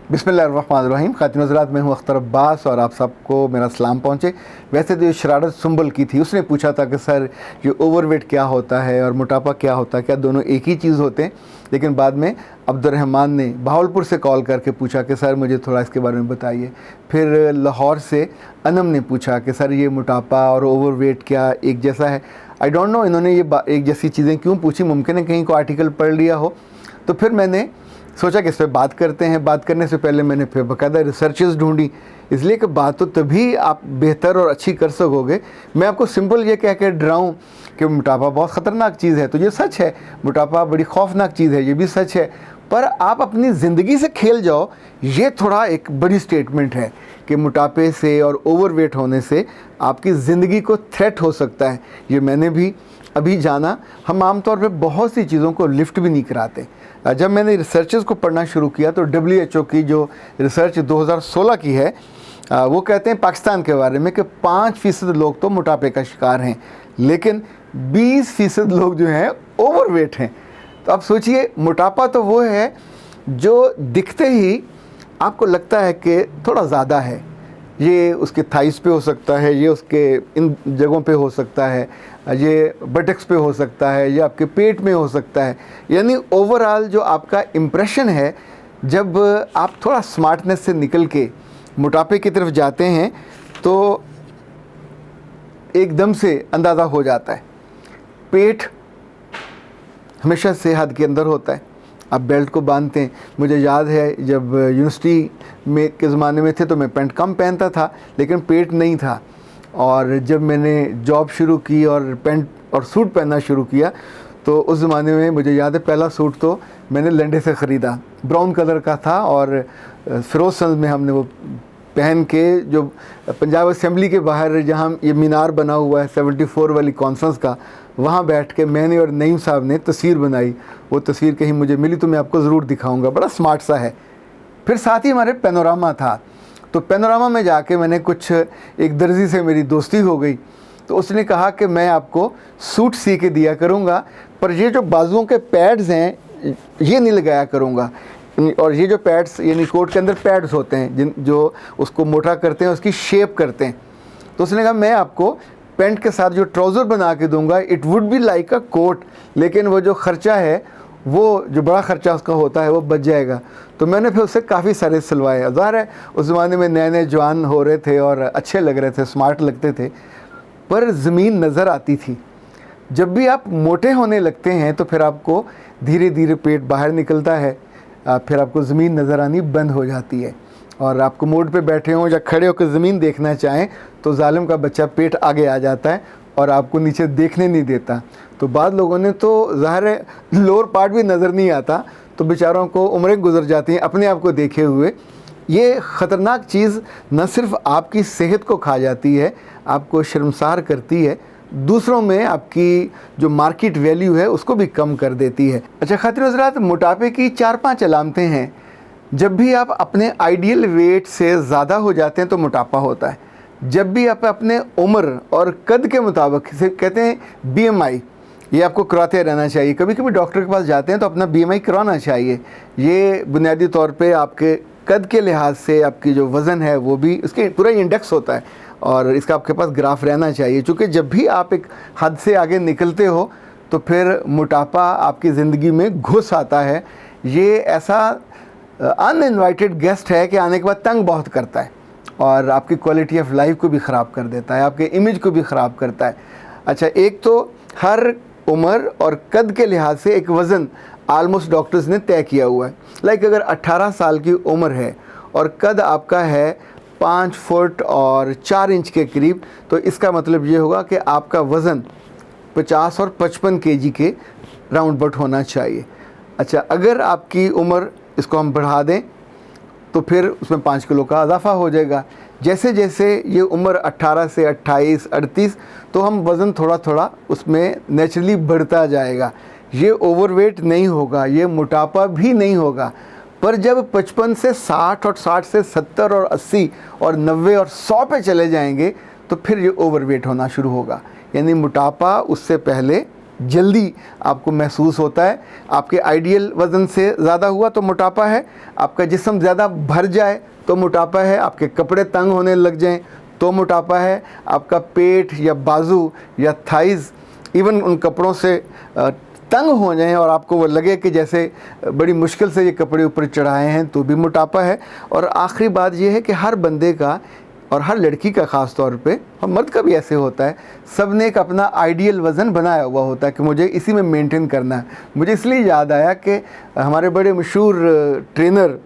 बिस्मिल्लाहिर्रहमानिर्रहीम। ख़ातिन हज़रात, मैं हूँ अख्तर अब्बास और आप सबको मेरा सलाम पहुँचे। वैसे तो ये शरारत सुंबल की थी, उसने पूछा था कि सर ये ओवरवेट क्या होता है और मोटापा क्या होता है, क्या दोनों एक ही चीज़ होते हैं। लेकिन बाद में अब्दुर्रहमान ने बहावलपुर से कॉल करके पूछा कि सर मुझे थोड़ा इसके बारे में बताइए। फिर लाहौर से अनम ने पूछा कि सर ये मोटापा और ओवरवेट क्या एक जैसा है। आई डोंट नो इन्होंने ये एक जैसी चीज़ें क्यों पूछी, मुमकिन है कहीं को आर्टिकल पढ़ लिया हो। तो फिर मैंने सोचा कि इस पर बात करते हैं। बात करने से पहले मैंने फिर बाकायदा रिसर्चेस ढूंढी, इसलिए कि बात तो तभी आप बेहतर और अच्छी कर सकोगे। मैं आपको सिंपल ये कह के डराऊँ कि मोटापा बहुत ख़तरनाक चीज़ है तो ये सच है, मोटापा बड़ी खौफनाक चीज़ है ये भी सच है। पर आप अपनी ज़िंदगी से खेल जाओ, ये थोड़ा एक बड़ी स्टेटमेंट है कि मोटापे से और ओवरवेट होने से आपकी ज़िंदगी को थ्रेट हो सकता है। ये मैंने भी अभी जाना। हम आमतौर पे बहुत सी चीज़ों को लिफ्ट भी नहीं कराते। जब मैंने रिसर्चेस को पढ़ना शुरू किया तो WHO की जो रिसर्च 2016 की है, वो कहते हैं पाकिस्तान के बारे में कि 5% लोग तो मोटापे का शिकार हैं, लेकिन 20% लोग जो हैं ओवरवेट हैं। तो आप सोचिए, मोटापा तो वो है जो दिखते ही आपको लगता है कि थोड़ा ज़्यादा है। ये उसके थाइस पे हो सकता है, ये उसके इन जगहों पे हो सकता है, ये बटक्स पे हो सकता है, ये आपके पेट में हो सकता है। यानी ओवरऑल जो आपका इम्प्रेशन है, जब आप थोड़ा स्मार्टनेस से निकल के मोटापे की तरफ जाते हैं तो एकदम से अंदाज़ा हो जाता है। पेट हमेशा से हद के अंदर होता है, आप बेल्ट को बांधते हैं। मुझे याद है जब यूनिवर्सिटी में के ज़माने में थे तो मैं पैंट कम पहनता था, लेकिन पेट नहीं था। और जब मैंने जॉब शुरू की और पैंट और सूट पहनना शुरू किया तो उस ज़माने में मुझे याद है पहला सूट तो मैंने लंडे से ख़रीदा, ब्राउन कलर का था। और फिरोजगंज में हमने वो पहन के, जो पंजाब असेंबली के बाहर जहाँ ये मीनार बना हुआ है 74 वाली कॉन्फ्रेंस का, वहाँ बैठ के मैंने और नईम साहब ने तस्वीर बनाई। वो तस्वीर कहीं मुझे मिली तो मैं आपको ज़रूर दिखाऊंगा, बड़ा स्मार्ट सा है। फिर साथ ही हमारे पैनोरामा था, तो पैनोरामा में जाके मैंने कुछ एक दर्जी से मेरी दोस्ती हो गई, तो उसने कहा कि मैं आपको सूट सी के दिया करूँगा, पर ये जो बाजुओं के पैड्स हैं ये नहीं लगाया करूँगा। और ये जो पैड्स यानी कोट के अंदर पैड्स होते हैं जो उसको मोटा करते हैं, उसकी शेप करते हैं। तो उसने कहा मैं आपको पैंट के साथ जो ट्राउज़र बना के दूंगा, it would be like a coat, लेकिन वो जो ख़र्चा है, वो जो बड़ा ख़र्चा उसका होता है वो बच जाएगा। तो मैंने फिर उससे काफ़ी सारे सिलवाए। ज़ाहिर है उस ज़माने में नए नए जवान हो रहे थे और अच्छे लग रहे थे, स्मार्ट लगते थे, पर ज़मीन नज़र आती थी। जब भी आप मोटे होने लगते हैं तो फिर आपको धीरे धीरे पेट बाहर निकलता है, फिर आपको ज़मीन नज़र आनी बंद हो जाती है। और आपको मोड़ पे बैठे हों या खड़े होकर ज़मीन देखना चाहें तो जालिम का बच्चा पेट आगे आ जाता है और आपको नीचे देखने नहीं देता। तो बाद लोगों ने तो ज़ाहिर है लोअर पार्ट भी नज़र नहीं आता, तो बेचारों को उम्रें गुजर जाती हैं अपने आप को देखे हुए। ये ख़तरनाक चीज़ न सिर्फ आपकी सेहत को खा जाती है, आपको शर्मसार करती है, दूसरों में आपकी जो मार्केट वैल्यू है उसको भी कम कर देती है। अच्छा ख़ातिन हज़रात, मोटापे की 4-5 अलामतें हैं। जब भी आप अपने आइडियल वेट से ज़्यादा हो जाते हैं तो मोटापा होता है। जब भी आप अपने उम्र और कद के मुताबिक, इसे कहते हैं BMI, ये आपको कराते रहना चाहिए। कभी कभी डॉक्टर के पास जाते हैं तो अपना BMI कराना चाहिए। ये बुनियादी तौर पे आपके कद के लिहाज से आपकी जो वज़न है वो भी, उसके पूरा इंडेक्स होता है और इसका आपके पास ग्राफ रहना चाहिए। चूँकि जब भी आप एक हद से आगे निकलते हो तो फिर मोटापा आपकी ज़िंदगी में घुस आता है। ये ऐसा अनइनवाइटेड गेस्ट है कि आने के बाद तंग बहुत करता है और आपकी क्वालिटी ऑफ लाइफ को भी ख़राब कर देता है, आपके इमेज को भी ख़राब करता है। अच्छा, एक तो हर उम्र और कद के लिहाज से एक वज़न आलमोस्ट डॉक्टर्स ने तय किया हुआ है। लाइक अगर 18 साल की उम्र है और कद आपका है 5 फुट और 4 इंच के करीब, तो इसका मतलब ये होगा कि आपका वज़न 50 और 55 kg के राउंड बट होना चाहिए। अच्छा, अगर आपकी उम्र, इसको हम बढ़ा दें तो फिर उसमें 5 किलो का इजाफा हो जाएगा। जैसे जैसे ये उम्र 18 से 28, 38, तो हम वज़न थोड़ा थोड़ा उसमें नेचुरली बढ़ता जाएगा। ये ओवरवेट नहीं होगा, ये मोटापा भी नहीं होगा। पर जब 55 से 60 और 60 से 70 और 80 और 90 और 100 पे चले जाएंगे तो फिर ये ओवरवेट होना शुरू होगा। यानी मोटापा उससे पहले जल्दी आपको महसूस होता है। आपके आइडियल वज़न से ज़्यादा हुआ तो मोटापा है, आपका जिस्म ज़्यादा भर जाए तो मोटापा है, आपके कपड़े तंग होने लग जाएं तो मोटापा है, आपका पेट या बाजू या थाइज़ इवन उन कपड़ों से तंग हो जाएं और आपको वो लगे कि जैसे बड़ी मुश्किल से ये कपड़े ऊपर चढ़ाए हैं तो भी मोटापा है। और आखिरी बात ये है कि हर बंदे का और हर लड़की का ख़ास तौर पे, और मर्द का भी ऐसे होता है, सब ने एक अपना आइडियल वज़न बनाया हुआ होता है कि मुझे इसी में मेंटेन करना है। मुझे इसलिए याद आया कि हमारे बड़े मशहूर ट्रेनर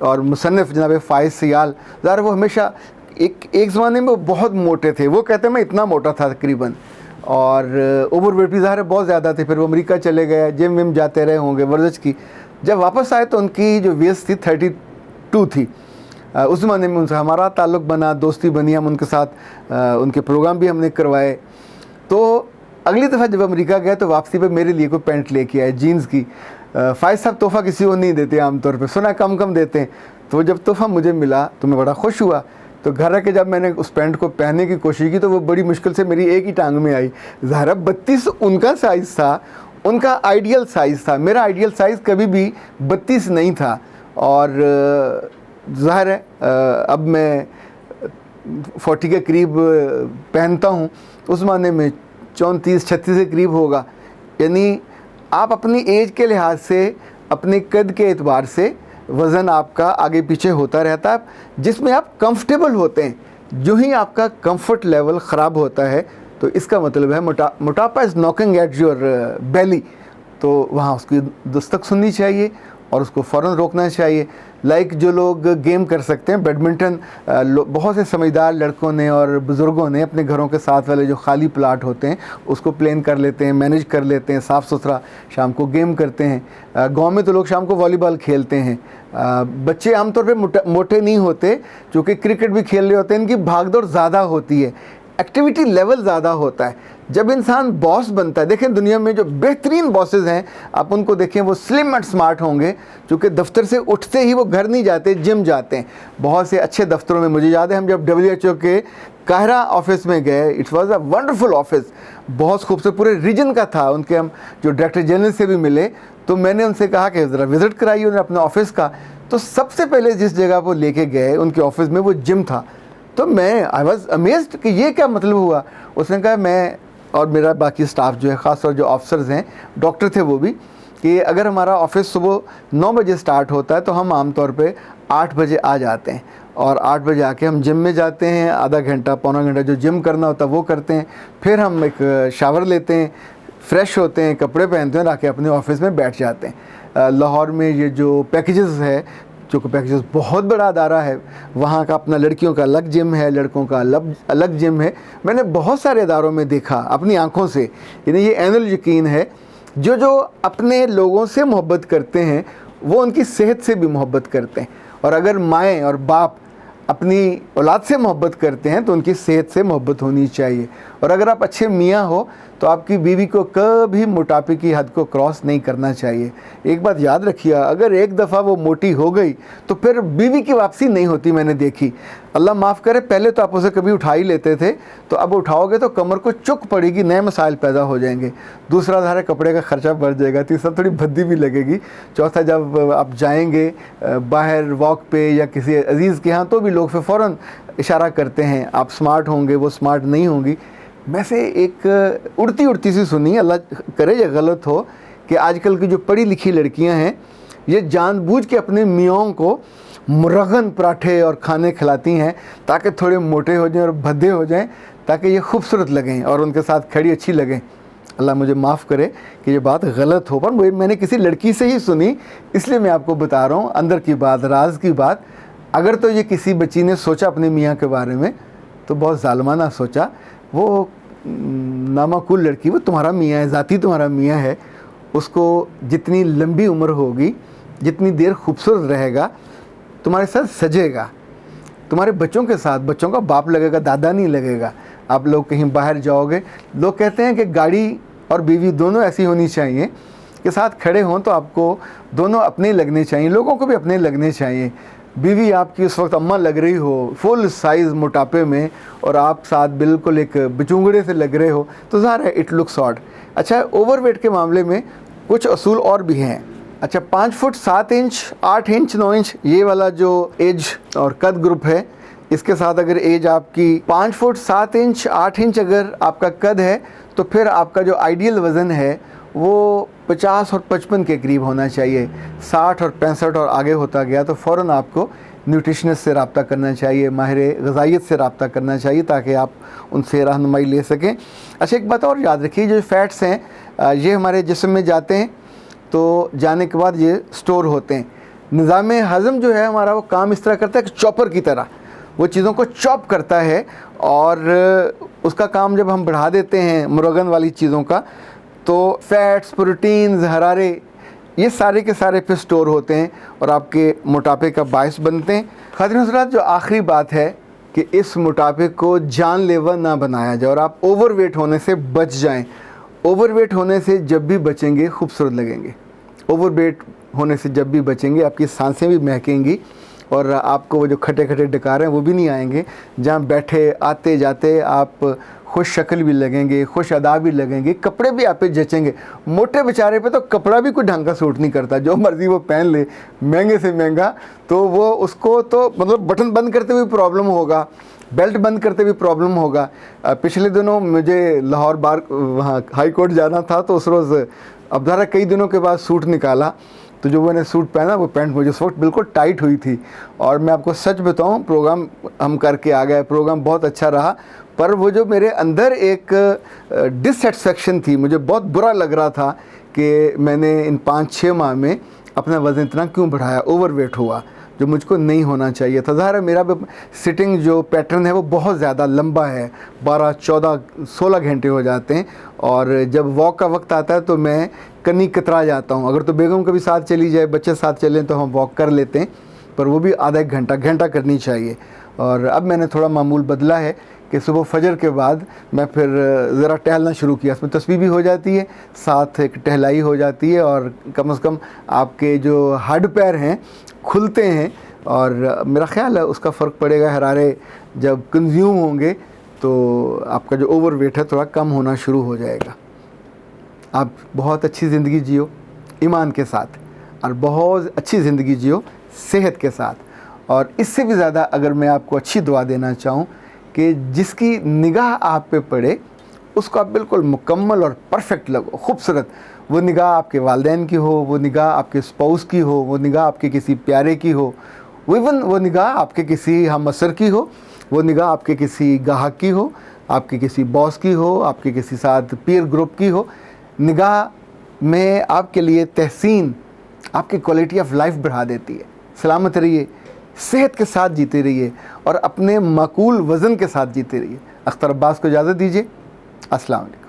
और मुसन्निफ़ जनाब फ़ाइज़ सियाल, ज़ाहिर वो हमेशा एक ज़माने में वो बहुत मोटे थे। वो कहते हैं मैं इतना मोटा था तकरीबन, और ओवर वेट भी ज़ाहिर बहुत ज़्यादा थे। फिर वो अमेरिका चले गए, जिम विम जाते रहे होंगे, वर्जिश की। जब वापस आए तो उनकी जो वेस्ट थी 32 थी। उस ज़माने में उनसे हमारा ताल्लुक़ बना, दोस्ती बनी, हम उनके साथ उनके प्रोग्राम भी हमने करवाए। तो अगली दफ़ा जब अमेरिका गए तो वापसी पे मेरे लिए कोई पैंट लेके आए जीन्स की। फ़ाइज़ साहब तोहफ़ा किसी को नहीं देते आमतौर पे, सुना कम देते हैं। तो जब तोहफ़ा मुझे मिला तो मैं बड़ा खुश हुआ। तो घर आके जब मैंने उस पैंट को पहनने की कोशिश की तो वो बड़ी मुश्किल से मेरी एक ही टांग में आई। ज़ाहिर 32 उनका साइज़ था, उनका आइडियल साइज़ था। मेरा आइडियल साइज़ कभी भी 32 नहीं था। और ज़ाहिर है अब मैं 40 के करीब पहनता हूँ, उस ज़माने में 34-36 के करीब होगा। यानी आप अपनी एज के लिहाज से, अपने कद के एतबार से वज़न आपका आगे पीछे होता रहता है, जिसमें आप कंफर्टेबल होते हैं। जो ही आपका कंफर्ट लेवल ख़राब होता है तो इसका मतलब है मोटापा is knocking at your belly. तो वहाँ उसकी दस्तक सुननी चाहिए और उसको फ़ौरन रोकना चाहिए। लाइक जो लोग गेम कर सकते हैं, बैडमिंटन, बहुत से समझदार लड़कों ने और बुज़ुर्गों ने अपने घरों के साथ वाले जो खाली प्लाट होते हैं उसको प्लान कर लेते हैं, मैनेज कर लेते हैं, साफ़ सुथरा शाम को गेम करते हैं। गांव में तो लोग शाम को वॉलीबॉल खेलते हैं। बच्चे आमतौर पे मोटे नहीं होते, क्योंकि क्रिकेट भी खेल रहे होते हैं, इनकी भागदौड़ ज़्यादा होती है, एक्टिविटी लेवल ज़्यादा होता है। जब इंसान बॉस बनता है, देखें दुनिया में जो बेहतरीन बॉसेस हैं आप उनको देखें, वो स्लिम एंड स्मार्ट होंगे, क्योंकि दफ्तर से उठते ही वो घर नहीं जाते, जिम जाते हैं। बहुत से अच्छे दफ्तरों में, मुझे याद है हम जब WHO के काहिरा ऑफिस में गए, it was a wonderful office, बहुत खूबसूरत, पूरे रीजन का था। उनके हम जो डायरेक्टर जनरल से भी मिले तो मैंने उनसे कहा कि ज़रा विज़िट कराइए उन्हें अपने ऑफिस का। तो सबसे पहले जिस जगह वो लेके गए उनके ऑफिस में, वो जिम था। तो मैं आई वॉज अमेज्ड कि ये क्या मतलब हुआ। उसने कहा मैं और मेरा बाकी स्टाफ जो है, ख़ासतौर जो ऑफिसर्स हैं, डॉक्टर थे वो भी, कि अगर हमारा ऑफिस सुबह 9 बजे स्टार्ट होता है तो हम आमतौर पे 8 बजे आ जाते हैं, और 8 बजे आके हम जिम में जाते हैं, आधा घंटा पौना घंटा जो जिम करना होता है वो करते हैं। फिर हम एक शावर लेते हैं, फ्रेश होते हैं, कपड़े पहनते हैं, आके अपने ऑफिस में बैठ जाते हैं। लाहौर में ये जो पैकेजेस है, जो कि पैकेजेस बहुत बड़ा अदारा है, वहाँ का अपना लड़कियों का अलग जिम है, लड़कों का अलग जिम है। मैंने बहुत सारे अदारों में देखा अपनी आंखों से, यानी ये ऐनुल यकीन है, जो अपने लोगों से मोहब्बत करते हैं वो उनकी सेहत से भी मोहब्बत करते हैं। और अगर माएँ और बाप अपनी औलाद से मोहब्बत करते हैं तो उनकी सेहत से मोहब्बत होनी चाहिए। और अगर आप अच्छे मियाँ हो तो आपकी बीवी को कभी मोटापे की हद को क्रॉस नहीं करना चाहिए। एक बात याद रखिए, अगर एक दफ़ा वो मोटी हो गई तो फिर बीवी की वापसी नहीं होती। मैंने देखी, अल्लाह माफ़ करे, पहले तो आप उसे कभी उठा ही लेते थे, तो अब उठाओगे तो कमर को चुक पड़ेगी, नए मसाइल पैदा हो जाएंगे। दूसरा धारा कपड़े का ख़र्चा बढ़ जाएगा। तीसरा थोड़ी भद्दी भी लगेगी। चौथा जब आप जाएंगे बाहर वॉक पे या किसी अजीज़ के यहाँ तो भी लोग फिर फ़ौरन इशारा करते हैं, आप स्मार्ट होंगे, वो स्मार्ट नहीं होंगी। मैं से एक उड़ती सी सुनी, अल्लाह करे ये गलत हो, कि आजकल की जो पढ़ी लिखी लड़कियां हैं ये जानबूझ के अपने मियाँ को मुरगन पराठे और खाने खिलाती हैं ताकि थोड़े मोटे हो जाएं और भद्दे हो जाएं, ताकि ये खूबसूरत लगें और उनके साथ खड़ी अच्छी लगें। अल्लाह मुझे माफ़ करे कि ये बात गलत हो, पर मैंने किसी लड़की से ही सुनी, इसलिए मैं आपको बता रहा हूँ, अंदर की बात, राज की बात। अगर तो ये किसी बच्ची ने सोचा अपने मियाँ के बारे में तो बहुत ज़ालिमाना सोचा। वो नामाकुल लड़की, वो तुम्हारा मियाँ है, ज़ाती तुम्हारा मियाँ है, उसको जितनी लंबी उम्र होगी, जितनी देर खूबसूरत रहेगा, तुम्हारे साथ सजेगा, तुम्हारे बच्चों के साथ, बच्चों का बाप लगेगा, दादा नहीं लगेगा। आप लोग कहीं बाहर जाओगे, लोग कहते हैं कि गाड़ी और बीवी दोनों ऐसी होनी चाहिए कि साथ खड़े हों तो आपको दोनों अपने लगने चाहिए, लोगों को भी अपने लगने चाहिए। बीवी आपकी उस वक्त अम्मा लग रही हो, फुल साइज़ मोटापे में, और आप साथ बिल्कुल एक बिचुंगड़े से लग रहे हो, तो ज़ाहिर है इट लुक्स ऑड। अच्छा, ओवरवेट के मामले में कुछ असूल और भी हैं। अच्छा, 5 फुट 7 इंच, 8 इंच, 9 इंच, ये वाला जो एज और कद ग्रुप है, इसके साथ अगर एज आपकी 5 फुट 7 इंच 8 इंच अगर आपका कद है, तो फिर आपका जो आइडियल वज़न है वो 50 और 55 के करीब होना चाहिए। 60 और 65 और आगे होता गया तो फ़ौरन आपको न्यूट्रिशनिस्ट से रब्ता करना चाहिए, माहिर ग़िज़ाइयत से रब्ता करना चाहिए, ताकि आप उनसे रहनुमाई ले सकें। अच्छा, एक बात और याद रखिए, जो फ़ैट्स हैं ये हमारे जिस्म में जाते हैं, तो जाने के बाद ये स्टोर होते हैं। निज़ाम हज़म जो है हमारा, वो काम इस तरह करता है कि चॉपर की तरह वो चीज़ों को चॉप करता है, और उसका काम जब हम बढ़ा देते हैं मुरगन वाली चीज़ों का, तो फ़ैट्स, प्रोटीन्स, हरारे, ये सारे के सारे फिर स्टोर होते हैं और आपके मोटापे का बायस बनते हैं। ख़ातिन हज़रात, जो आखिरी बात है कि इस मोटापे को जानलेवा ना बनाया जाए और आप ओवरवेट होने से बच जाएं। ओवरवेट होने से जब भी बचेंगे खूबसूरत लगेंगे। ओवरवेट होने से जब भी बचेंगे आपकी सांसें भी महकेंगी, और आपको वो जो खटे खटे डकार हैं वो भी नहीं आएंगे। जहाँ बैठे आते जाते आप खुश शक्ल भी लगेंगे, खुश अदा भी लगेंगे, कपड़े भी आप पे जचेंगे। मोटे बेचारे पे तो कपड़ा भी कोई ढंग का सूट नहीं करता, जो मर्ज़ी वो पहन ले, महंगे से महंगा, तो वो उसको तो मतलब बटन बंद करते हुए प्रॉब्लम होगा, बेल्ट बंद करते भी प्रॉब्लम होगा। पिछले दिनों मुझे लाहौर बार वहाँ हाई कोर्ट जाना था, तो उस रोज़ अब ज़रा कई दिनों के बाद सूट निकाला, तो जो मैंने सूट पहना वो पैंट मुझे उस वक्त बिल्कुल टाइट हुई थी। और मैं आपको सच बताऊं, प्रोग्राम हम करके आ गए, प्रोग्राम बहुत अच्छा रहा, पर वो जो मेरे अंदर एक डिससेटिस्फेक्शन थी, मुझे बहुत बुरा लग रहा था कि मैंने इन 5-6 माह में अपना वज़न इतना क्यों बढ़ाया, ओवरवेट हुआ, जो मुझको नहीं होना चाहिए था। ज़ाहिर है मेरा सिटिंग जो पैटर्न है वो बहुत ज़्यादा लंबा है, 12, 14, 16 घंटे हो जाते हैं, और जब वॉक का वक्त आता है तो मैं कनी कतरा जाता हूँ। अगर तो बेगम कभी साथ चली जाए, बच्चे साथ चलें, तो हम वॉक कर लेते हैं, पर वो भी आधा एक घंटा करनी चाहिए। और अब मैंने थोड़ा मामूल बदला है कि सुबह फजर के बाद मैं फिर ज़रा टहलना शुरू किया। इसमें तस्बीह भी हो जाती है, साथ एक टहलाई हो जाती है, और कम से कम आपके जो हड्ड पैर हैं खुलते हैं, और मेरा ख़्याल है उसका फ़र्क पड़ेगा। हरारे जब कंज्यूम होंगे तो आपका जो ओवरवेट है थोड़ा कम होना शुरू हो जाएगा। आप बहुत अच्छी ज़िंदगी जियो ईमान के साथ, और बहुत अच्छी ज़िंदगी जियो सेहत के साथ। और इससे भी ज़्यादा अगर मैं आपको अच्छी दुआ देना चाहूँ कि जिसकी निगाह आप पे पड़े उसको आप बिल्कुल मुकम्मल और परफेक्ट लगो, खूबसूरत। वो निगाह आपके वालिदैन की हो, वो निगाह आपके स्पाउस की हो, वो निगाह आपके किसी प्यारे की हो, इवन वो निगाह आपके किसी हमअसर की हो, वो निगाह आपके किसी गाहक की हो, आपके किसी बॉस की हो, आपके किसी साथ पीयर ग्रुप की हो। निगाह में आपके लिए तहसीन आपकी क्वालिटी ऑफ लाइफ बढ़ा देती है। सलामत रहिए, सेहत के साथ जीते रहिए, और अपने माकूल वज़न के साथ जीते रहिए। अख्तर अब्बास को इजाज़त दीजिए। अस्सलाम वालेकुम।